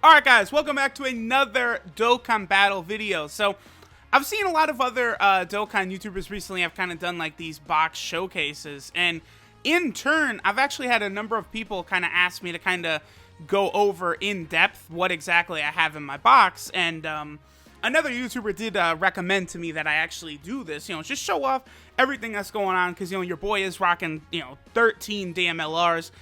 Alright guys, welcome back to another Dokkan battle video. So, I've seen a lot of other Dokkan YouTubers recently have kind of done like these box showcases, and in turn, I've actually had a number of people kind of ask me to kind of go over in depth what exactly I have in my box, and another YouTuber did recommend to me that I actually do this, just show off everything that's going on, because, your boy is rocking, 13 damn LRs.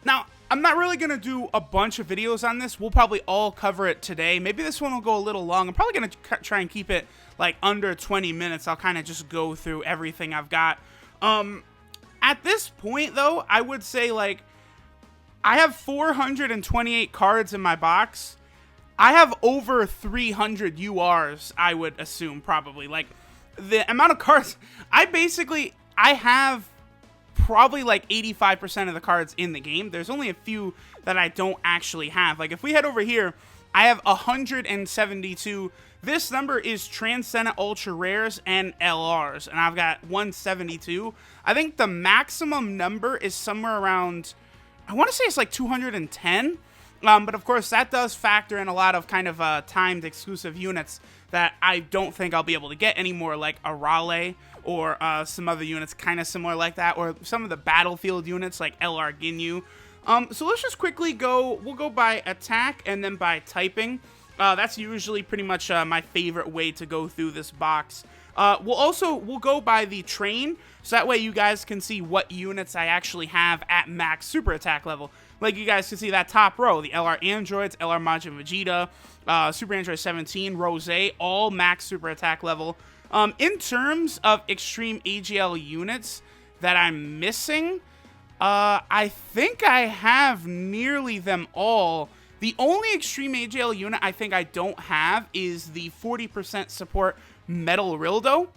Now, I'm not really going to do a bunch of videos on this. We'll probably all cover it today. Maybe this one will go a little long. I'm probably going to try and keep it like under 20 minutes. I'll kind of just go through everything I've got. At this point, though, I would say like I have 428 cards in my box. I have over 300 URs, I would assume, probably. Like, the amount of cards, I have probably like 85% of the cards in the game. There's only a few that I don't actually have. Like, if we head over here, I have 172. This number is Transcendent Ultra Rares and LRs, and I've got 172. I think the maximum number is somewhere around, I want to say it's like 210. But of course, that does factor in a lot of kind of timed exclusive units that I don't think I'll be able to get anymore, like a Raleigh or some other units kind of similar like that, or some of the battlefield units like LR Ginyu. So let's just quickly go, we'll go by attack and then by typing. That's usually pretty much my favorite way to go through this box. We'll go by the train, so that way you guys can see what units I actually have at max super attack level. Like, you guys can see that top row, the LR Androids, LR Majin Vegeta, Super Android 17, Rose, all max super attack level. In terms of extreme AGL units that I'm missing, I think I have nearly them all. The only extreme AGL unit I think I don't have is the 40% support Metal Rildo.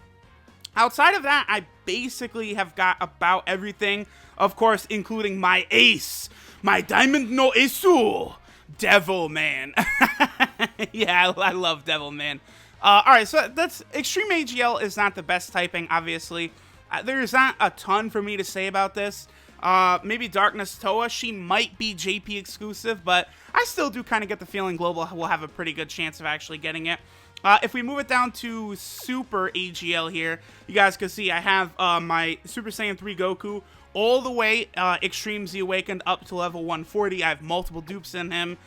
Outside of that, I basically have got about everything, of course, including my ace, my Diamond no Esu, Devil Man. Yeah, I love Devil Man. Alright, so that's Extreme AGL is not the best typing, obviously. There's not a ton for me to say about this. Maybe Darkness Toa, she might be JP exclusive, but I still do kind of get the feeling Global will have a pretty good chance of actually getting it. If we move it down to Super AGL here, you guys can see I have my Super Saiyan 3 Goku all the way Extreme Z Awakened up to level 140. I have multiple dupes in him.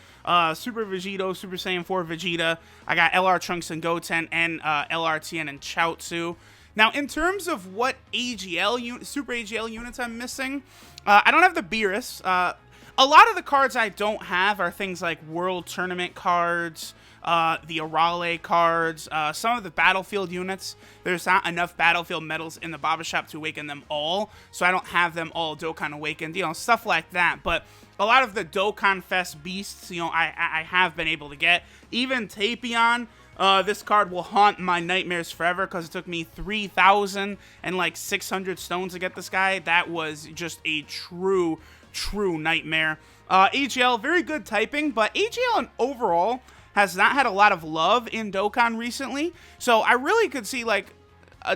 Super Vegeto, Super Saiyan 4 Vegeta. I got LR Trunks and Goten, and LR Tien and Chaozu. Now, in terms of what Super AGL units I'm missing, I don't have the Beerus. A lot of the cards I don't have are things like World Tournament cards, the Arale cards, some of the Battlefield units. There's not enough Battlefield medals in the Baba Shop to awaken them all, so I don't have them all Dokkan awakened, stuff like that. But a lot of the Dokkan Fest beasts, I have been able to get. Even Tapion, this card will haunt my nightmares forever because it took me 3,600 stones to get this guy. That was just a true nightmare. AGL, very good typing, but AGL overall has not had a lot of love in Dokkan recently, so I really could see like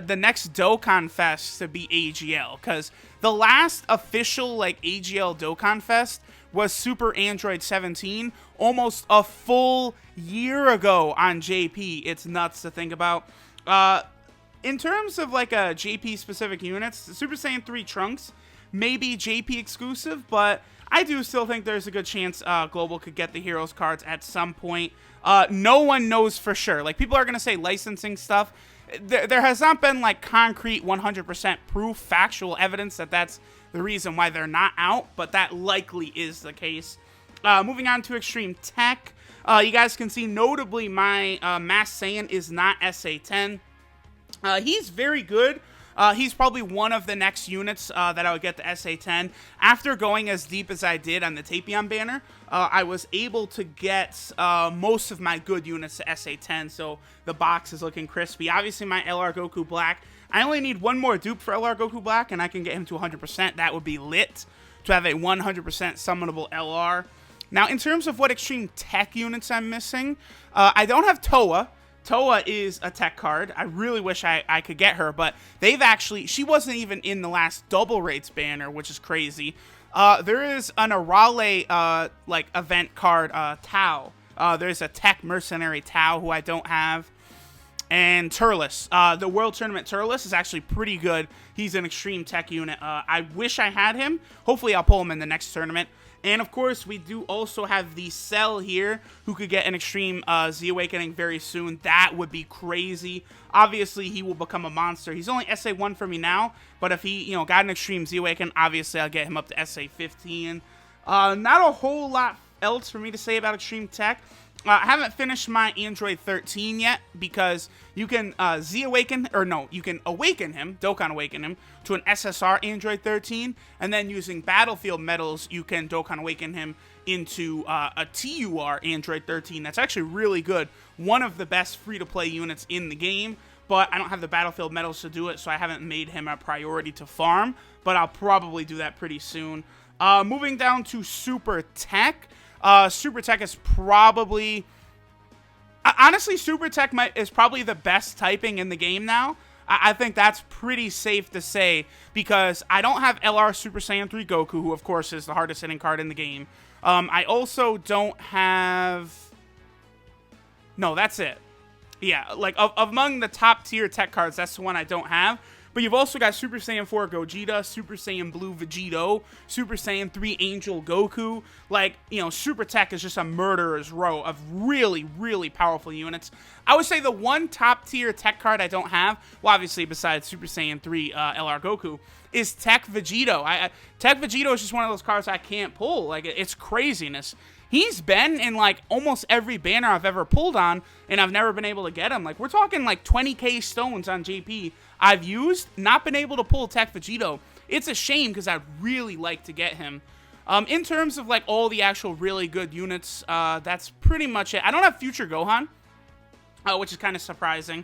the next Dokkan Fest to be AGL, because the last official like AGL Dokkan Fest was Super Android 17 almost a full year ago on JP. It's nuts to think about. In terms of like a JP specific units, Super Saiyan 3 Trunks may be JP exclusive, but I do still think there's a good chance Global could get the Heroes cards at some point. No one knows for sure. Like, people are going to say licensing stuff. There has not been, like, concrete 100% proof, factual evidence that that's the reason why they're not out, but that likely is the case. Moving on to Extreme Tech. You guys can see, notably, my Masked Saiyan is not SA10. He's very good. He's probably one of the next units that I would get the SA10. After going as deep as I did on the Tapion banner, I was able to get most of my good units to SA10, so the box is looking crispy. Obviously, my LR Goku Black, I only need one more dupe for LR Goku Black, and I can get him to 100%. That would be lit, to have a 100% summonable LR. Now, in terms of what Extreme Tech units I'm missing, I don't have Toa. Toa is a tech card. I really wish I could get her, but they've actually, she wasn't even in the last Double Rates banner, which is crazy. There is an Arale, like, event card, Tau. There's a Tech Mercenary Tau who I don't have. And Turles. The World Tournament Turles is actually pretty good. He's an extreme tech unit. I wish I had him. Hopefully I'll pull him in the next tournament. And of course, we do also have the Cell here, who could get an extreme Z Awakening very soon. That would be crazy. Obviously, he will become a monster. He's only SA1 for me now, but if he, got an extreme Z Awaken, obviously I'll get him up to SA15. Not a whole lot else for me to say about extreme tech. I haven't finished my Android 13 yet because you can you can awaken him, Dokkan awaken him, to an SSR Android 13, and then using Battlefield medals, you can Dokkan awaken him into a TUR Android 13. That's actually really good. One of the best free-to-play units in the game, but I don't have the Battlefield medals to do it, so I haven't made him a priority to farm, but I'll probably do that pretty soon. Moving down to Super Tech. Super Tech is probably... Honestly, Super Tech is probably the best typing in the game now. I think that's pretty safe to say because I don't have LR Super Saiyan 3 Goku, who of course is the hardest hitting card in the game. I also don't have... No, that's it. Yeah, like among the top tier tech cards, that's the one I don't have. But you've also got Super Saiyan 4 Gogeta, Super Saiyan Blue Vegeto, Super Saiyan 3 Angel Goku. Like, Super Tech is just a murderer's row of really, really powerful units. I would say the one top tier tech card I don't have, well, obviously besides Super Saiyan 3 LR Goku, is Tech Vegeto. Tech Vegeto is just one of those cards I can't pull. Like, it's craziness. He's been in, like, almost every banner I've ever pulled on, and I've never been able to get him. Like, we're talking, like, 20k stones on JP I've used, not been able to pull Tech Vegeto. It's a shame, because I'd really like to get him. In terms of, like, all the actual really good units, that's pretty much it. I don't have Future Gohan, which is kind of surprising.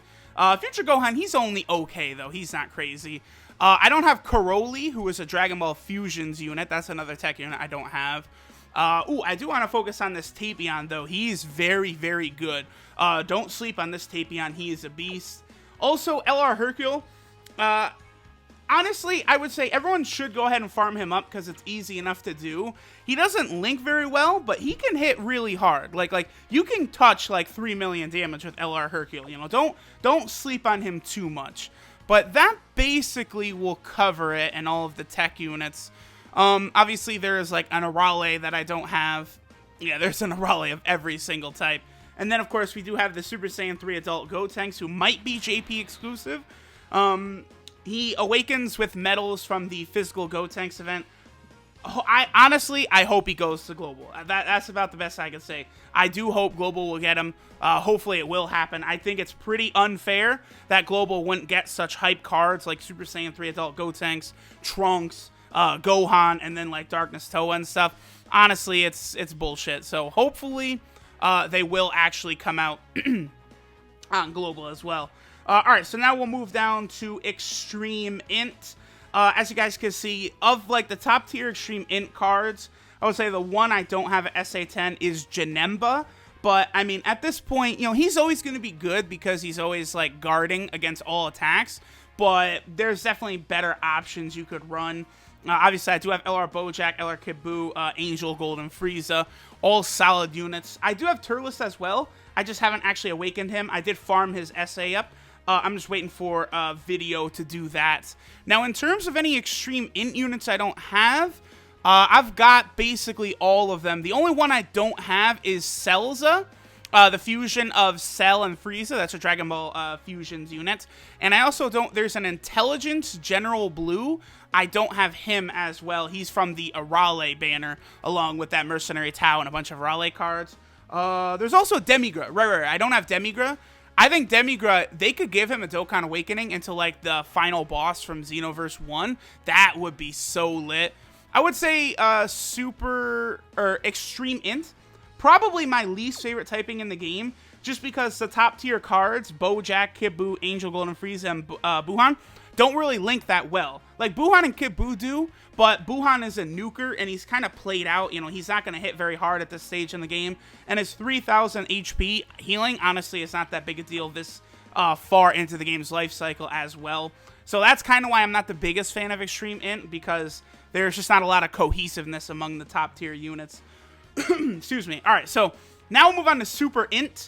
Future Gohan, he's only okay, though. He's not crazy. I don't have Karoli, who is a Dragon Ball Fusions unit. That's another tech unit I don't have. I do want to focus on this Tapion, though. He's very, very good. Don't sleep on this Tapion. He is a beast. Also, LR Hercule. Honestly, I would say everyone should go ahead and farm him up because it's easy enough to do. He doesn't link very well, but he can hit really hard. Like you can touch like 3 million damage with LR Hercule. Don't sleep on him too much. But that basically will cover it and all of the tech units. Obviously there's like an Arale that I don't have. Yeah, there's an Arale of every single type. And then of course we do have the Super Saiyan 3 Adult Gotenks who might be JP exclusive. He awakens with medals from the physical Gotenks event. I hope he goes to Global. That's about the best I can say. I do hope Global will get him. Hopefully it will happen. I think it's pretty unfair that Global wouldn't get such hype cards like Super Saiyan 3 Adult Gotenks, Trunks, Gohan, and then like Darkness Toa and stuff. Honestly, it's bullshit. So hopefully they will actually come out on Global as well. Alright, so now we'll move down to Extreme Int. As you guys can see, of like the top tier Extreme Int cards, I would say the one I don't have at SA10 is Janemba. But, I mean, at this point, he's always going to be good because he's always, like, guarding against all attacks. But there's definitely better options you could run. Obviously, I do have LR Bojack, LR Kid Buu, Angel, Golden Frieza, all solid units. I do have Turles as well. I just haven't actually awakened him. I did farm his SA up. I'm just waiting for a video to do that. Now, in terms of any Extreme Int units I don't have, I've got basically all of them. The only one I don't have is Celza, the fusion of Cell and Frieza. That's a Dragon Ball Fusions unit. And I also don't... There's an Intelligence General Blue. I don't have him as well. He's from the Arale banner, along with that Mercenary Tau and a bunch of Arale cards. There's also Demigra. Right. I don't have Demigra. I think Demigra, they could give him a Dokkan Awakening into, like, the final boss from Xenoverse 1. That would be so lit. I would say Extreme Int, probably my least favorite typing in the game, just because the top tier cards, Bojack, Kid Buu, Angel, Golden Frieza, and Buhan, don't really link that well. Like, Buhan and Kid Buu do, but Buhan is a nuker, and he's kind of played out. He's not going to hit very hard at this stage in the game. And his 3,000 HP healing, honestly, is not that big a deal this far into the game's life cycle as well. So that's kind of why I'm not the biggest fan of Extreme Int, because there's just not a lot of cohesiveness among the top tier units. Excuse me. All right, so now we'll move on to Super Int.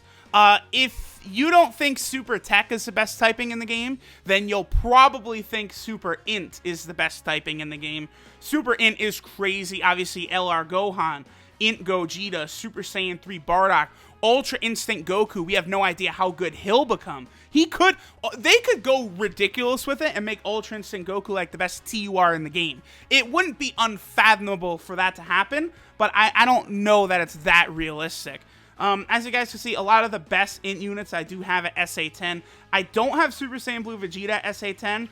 If you don't think Super Tech is the best typing in the game, then you'll probably think Super Int is the best typing in the game. Super Int is crazy. Obviously, LR Gohan, Int Gogeta, Super Saiyan 3 Bardock, Ultra Instinct Goku. We have no idea how good he'll become. They could go ridiculous with it and make Ultra Instinct Goku like the best TUR in the game. It wouldn't be unfathomable for that to happen, but I don't know that it's that realistic. As you guys can see, a lot of the best Int units I do have at SA10. I don't have Super Saiyan Blue Vegeta at SA10.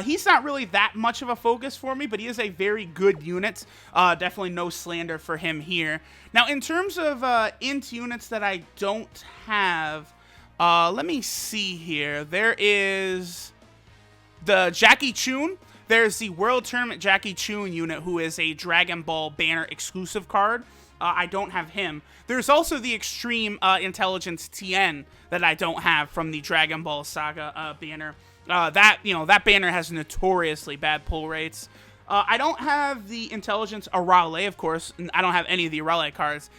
He's not really that much of a focus for me, but he is a very good unit. Definitely no slander for him here. Now, in terms of Int units that I don't have, let me see here. There is the Jackie Chun. There's the World Tournament Jackie Chun unit, who is a Dragon Ball banner exclusive card. I don't have him. There's also the Extreme Intelligence Tien that I don't have from the Dragon Ball Saga banner. That banner has notoriously bad pull rates. I don't have the Intelligence Arale, of course. I don't have any of the Arale cards.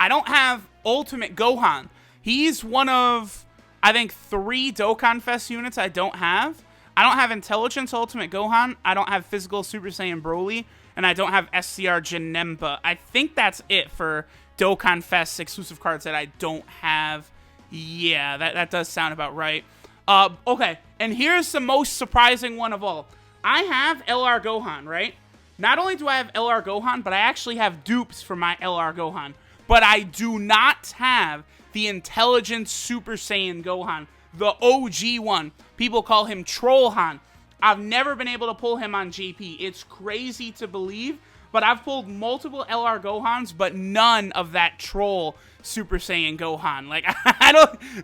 I don't have Ultimate Gohan. He's one of, I think, 3 Dokkan Fest units I don't have. I don't have Intelligence Ultimate Gohan. I don't have Physical Super Saiyan Broly. And I don't have SCR Janemba. I think that's it for Dokkan Fest exclusive cards that I don't have. Yeah, that does sound about right. Okay, and here's the most surprising one of all. I have LR Gohan, right? Not only do I have LR Gohan, but I actually have dupes for my LR Gohan. But I do not have the Intelligence Super Saiyan Gohan, the OG one. People call him Trollhan. I've never been able to pull him on JP. It's crazy to believe, but I've pulled multiple LR Gohans, but none of that Troll Super Saiyan Gohan. Like,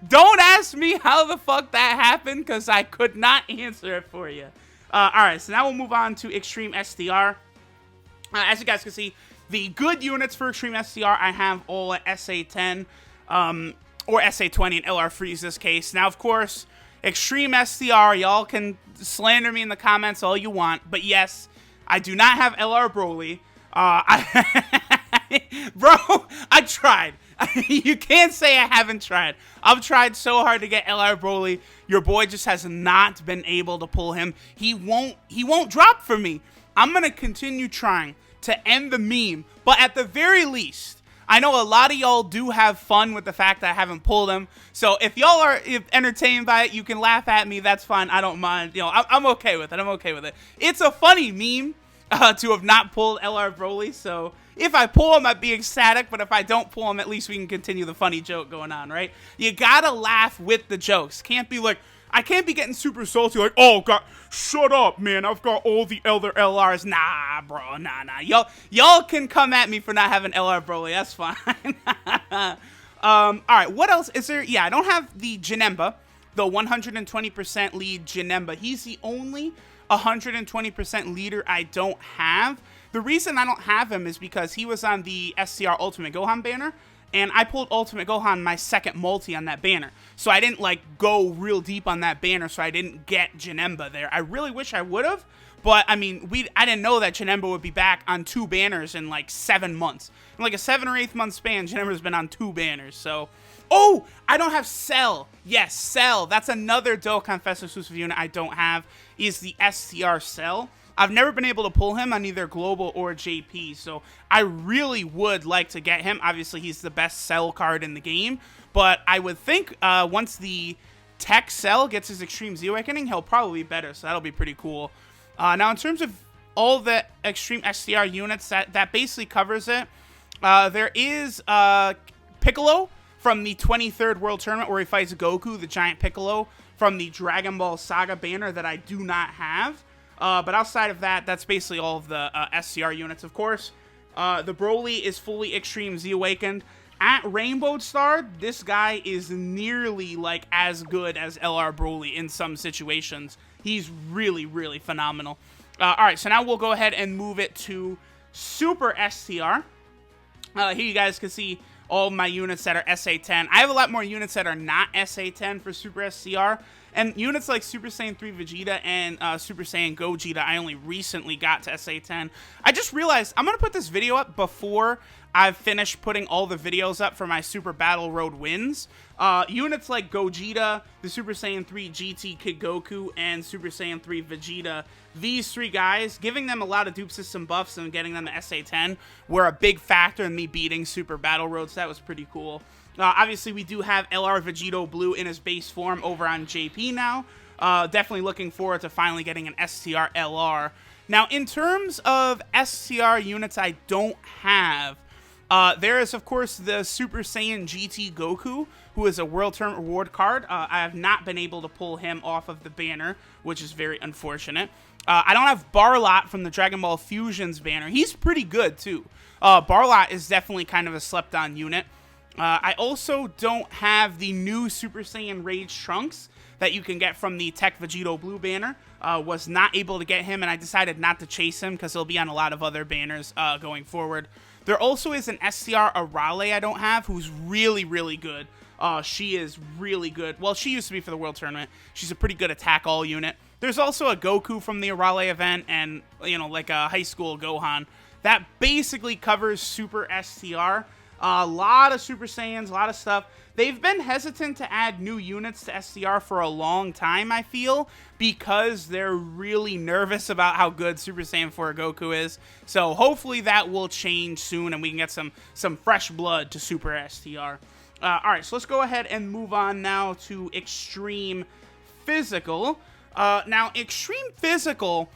don't ask me how the fuck that happened, because I could not answer it for you. Alright, so now we'll move on to Extreme SDR. As you guys can see, the good units for Extreme SDR I have all at SA10, or SA20 in LR Freeze this case. Now, of course, Extreme SDR, y'all can slander me in the comments all you want, but yes, I do not have LR Broly. Bro, I tried. You can't say I haven't tried. I've tried so hard to get LR Broly. Your boy just has not been able to pull him. He won't drop for me. I'm gonna continue trying to end the meme, but at the very least, I know a lot of y'all do have fun with the fact that I haven't pulled him. So if y'all are entertained by it, you can laugh at me. That's fine. I don't mind. You know, I'm okay with it. I'm okay with it. It's a funny meme to have not pulled LR Broly. So if I pull him, I'd be ecstatic. But if I don't pull him, at least we can continue the funny joke going on, right? You gotta laugh with the jokes. Can't be like, I can't be getting super salty like, oh, God, shut up, man. I've got all the other LRs. Nah, bro, nah. Y'all can come at me for not having LR Broly. That's fine. All right, what else is there? Yeah, I don't have the Janemba, the 120% lead Janemba. He's the only 120% leader I don't have. The reason I don't have him is because he was on the SCR Ultimate Gohan banner, and I pulled Ultimate Gohan my second multi on that banner. So I didn't, like, go real deep on that banner, so I didn't get Janemba there. I really wish I would have, but, I mean, I didn't know that Janemba would be back on 2 banners in, like, 7 months. In, like, a 7 or 8 month span, Janemba's been on 2 banners, so... Oh! I don't have Cell! Yes, Cell! That's another Dokkan Fest exclusive unit I don't have, is the STR Cell. I've never been able to pull him on either Global or JP, so I really would like to get him. Obviously, he's the best Cell card in the game, but I would think once the Tech Cell gets his Extreme Z Awakening, he'll probably be better, so that'll be pretty cool. Now, in terms of all the Extreme STR units, that basically covers it. There is Piccolo from the 23rd World Tournament, where he fights Goku, the giant Piccolo, from the Dragon Ball Saga banner that I do not have. But outside of that, that's basically all of the SCR units, of course. The Broly is fully Extreme Z Awakened. At Rainbow Star, this guy is nearly, like, as good as LR Broly in some situations. He's really, really phenomenal. Alright, so now we'll go ahead and move it to Super SCR. Here you guys can see all of my units that are SA10. I have a lot more units that are not SA10 for Super SCR. And units like Super Saiyan 3 Vegeta and Super Saiyan Gogeta, I only recently got to SA10. I just realized I'm going to put this video up before I've finished putting all the videos up for my Super Battle Road wins. Units like Gogeta, the Super Saiyan 3 GT Kid Goku, and Super Saiyan 3 Vegeta, these three guys, giving them a lot of dupe system buffs and getting them to SA10 were a big factor in me beating Super Battle Road, so that was pretty cool. Obviously, we do have LR Vegeto Blue in his base form over on JP now. Definitely looking forward to finally getting an STR LR. Now, in terms of STR units I don't have, there is, of course, the Super Saiyan GT Goku, who is a World Tournament Reward card. I have not been able to pull him off of the banner, which is very unfortunate. I don't have Barlot from the Dragon Ball Fusions banner. He's pretty good, too. Barlot is definitely kind of a slept-on unit. I also don't have the new Super Saiyan Rage Trunks that you can get from the Tech Vegeto Blue banner. Was not able to get him, and I decided not to chase him because he'll be on a lot of other banners going forward. There also is an SCR Arale I don't have, who's really, really good. She is really good. Well, she used to be for the World Tournament. She's a pretty good attack all unit. There's also a Goku from the Arale event and, you know, like a high school Gohan. That basically covers Super STR. A lot of Super Saiyans, a lot of stuff. They've been hesitant to add new units to STR for a long time, I feel, because they're really nervous about how good Super Saiyan 4 Goku is. So hopefully that will change soon and we can get some fresh blood to Super STR. Alright, so let's go ahead and move on now to Extreme Physical. Now, Extreme Physical,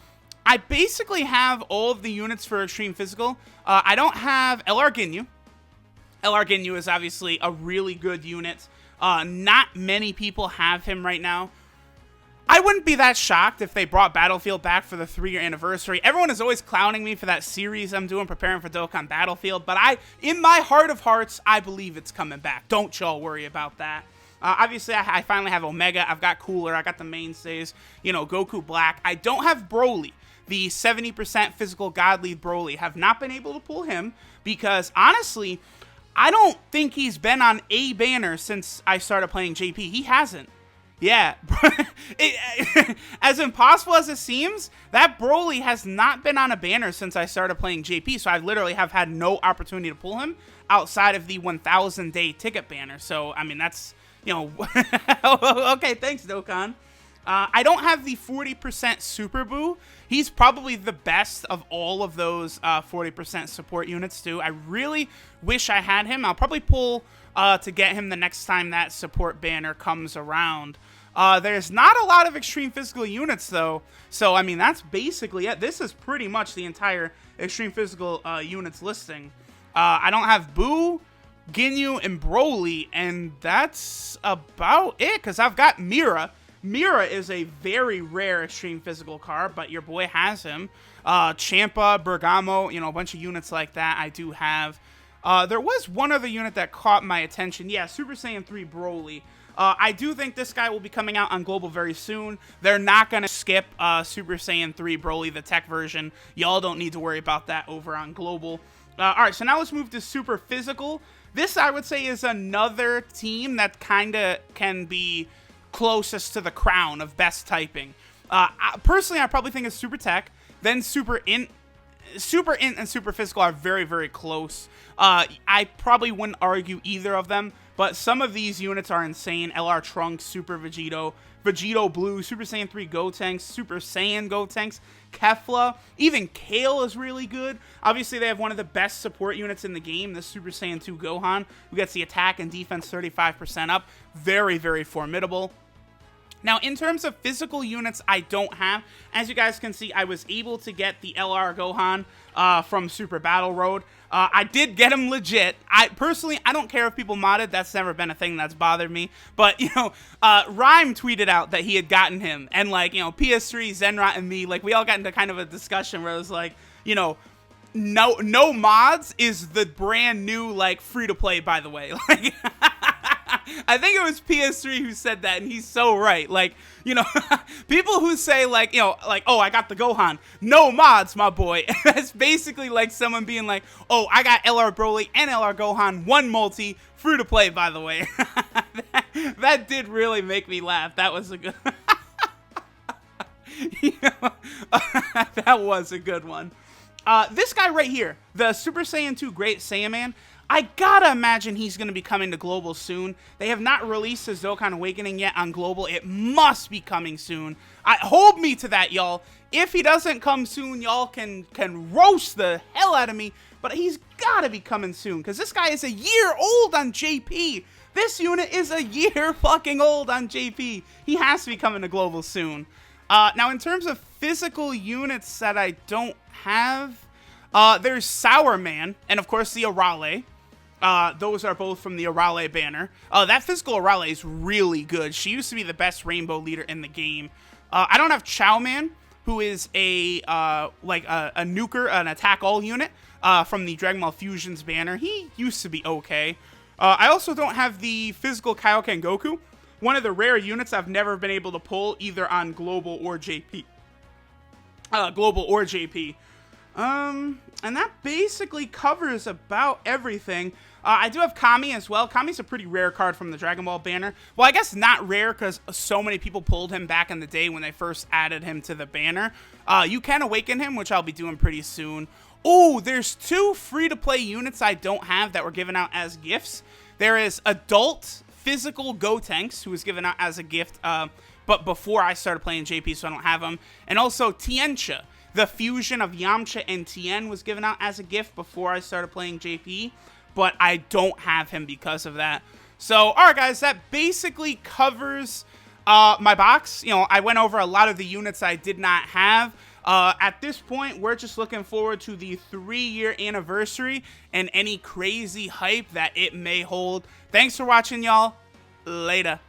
I basically have all of the units for Extreme Physical. I don't have LR Ginyu. LR Ginyu is obviously a really good unit. Not many people have him right now. I wouldn't be that shocked if they brought Battlefield back for the 3-year anniversary. Everyone is always clowning me for that series I'm doing, preparing for Dokkan Battlefield, but in my heart of hearts, I believe it's coming back. Don't y'all worry about that. Obviously, I finally have Omega. I've got Cooler. I got the mainstays. You know, Goku Black. I don't have Broly. The 70% physical God lead Broly. Have not been able to pull him because, honestly, I don't think he's been on a banner since I started playing JP. He hasn't. Yeah. As impossible as it seems, that Broly has not been on a banner since I started playing JP, so I literally have had no opportunity to pull him outside of the 1,000-day ticket banner. So, I mean, that's, you know... Okay, thanks, Dokkan. I don't have the 40% Super Boo. He's probably the best of all of those 40% support units, too. I really wish I had him. I'll probably pull to get him the next time that support banner comes around. There's not a lot of Extreme Physical units, though. So, I mean, that's basically it. This is pretty much the entire Extreme Physical units listing. I don't have Boo, Ginyu, and Broly, and that's about it, because I've got Mira. Mira is a very rare Extreme Physical card, but your boy has him. Champa, Bergamo, you know, a bunch of units like that I do have. There was one other unit that caught my attention. Yeah, Super Saiyan 3 Broly. I do think this guy will be coming out on Global very soon. They're not going to skip Super Saiyan 3 Broly, the tech version. Y'all don't need to worry about that over on Global. Alright, so now let's move to Super Physical. This, I would say, is another team that kind of can be closest to the crown of best typing. Personally, I probably think it's Super Tech, then Super Int. Super Int and Super Physical are very, very close. I probably wouldn't argue either of them, but some of these units are insane. LR Trunks, Super Vegeto, Vegeto Blue, Super Saiyan 3 Gotenks, Super Saiyan Gotenks, Kefla, even Kale is really good. Obviously, they have one of the best support units in the game, the Super Saiyan 2 Gohan, who gets the attack and defense 35% up. Very, very formidable. Now, in terms of physical units I don't have, as you guys can see, I was able to get the LR Gohan from Super Battle Road. I did get him legit. Personally, I don't care if people modded. That's never been a thing that's bothered me. But, you know, Rhyme tweeted out that he had gotten him. And, like, you know, PS3, Zenrot, and me, like, we all got into kind of a discussion where it was like, you know, no mods is the brand new, like, free-to-play, by the way. Like... I think it was PS3 who said that, and he's so right. Like, you know, people who say, like, you know, like, oh, I got the Gohan. No mods, my boy. That's basically like someone being like, oh, I got LR Broly and LR Gohan, one multi, free to play, by the way. That did really make me laugh. That was a good that was a good one. This guy right here, the Super Saiyan 2 Great Saiyan Man, I gotta imagine he's gonna be coming to Global soon. They have not released his Dokkan Awakening yet on Global. It must be coming soon. Hold me to that, y'all. If he doesn't come soon, y'all can roast the hell out of me, but he's gotta be coming soon, because this guy is a year old on JP. This unit is a year fucking old on JP. He has to be coming to Global soon. Now, in terms of physical units that I don't have, there's Sour Man, and of course the Arale. Those are both from the Arale banner. That physical Arale is really good. She used to be the best rainbow leader in the game. I don't have Chow Man, who is a nuker, an attack all unit from the Dragon Ball Fusions banner. He used to be okay. I also don't have the physical Kaioken Goku, one of the rare units I've never been able to pull either on Global or JP. And that basically covers about everything. I do have Kami as well. Kami's a pretty rare card from the Dragon Ball banner. Well, I guess not rare because so many people pulled him back in the day when they first added him to the banner. You can awaken him, which I'll be doing pretty soon. Oh, there's 2 free-to-play units I don't have that were given out as gifts. There is Adult Physical Gotenks, who was given out as a gift, but before I started playing JP, so I don't have him. And also Tiencha, the fusion of Yamcha and Tien, was given out as a gift before I started playing JP, but I don't have him because of that. So, alright guys, that basically covers my box. You know, I went over a lot of the units I did not have. At this point, we're just looking forward to the 3-year anniversary and any crazy hype that it may hold. Thanks for watching, y'all. Later.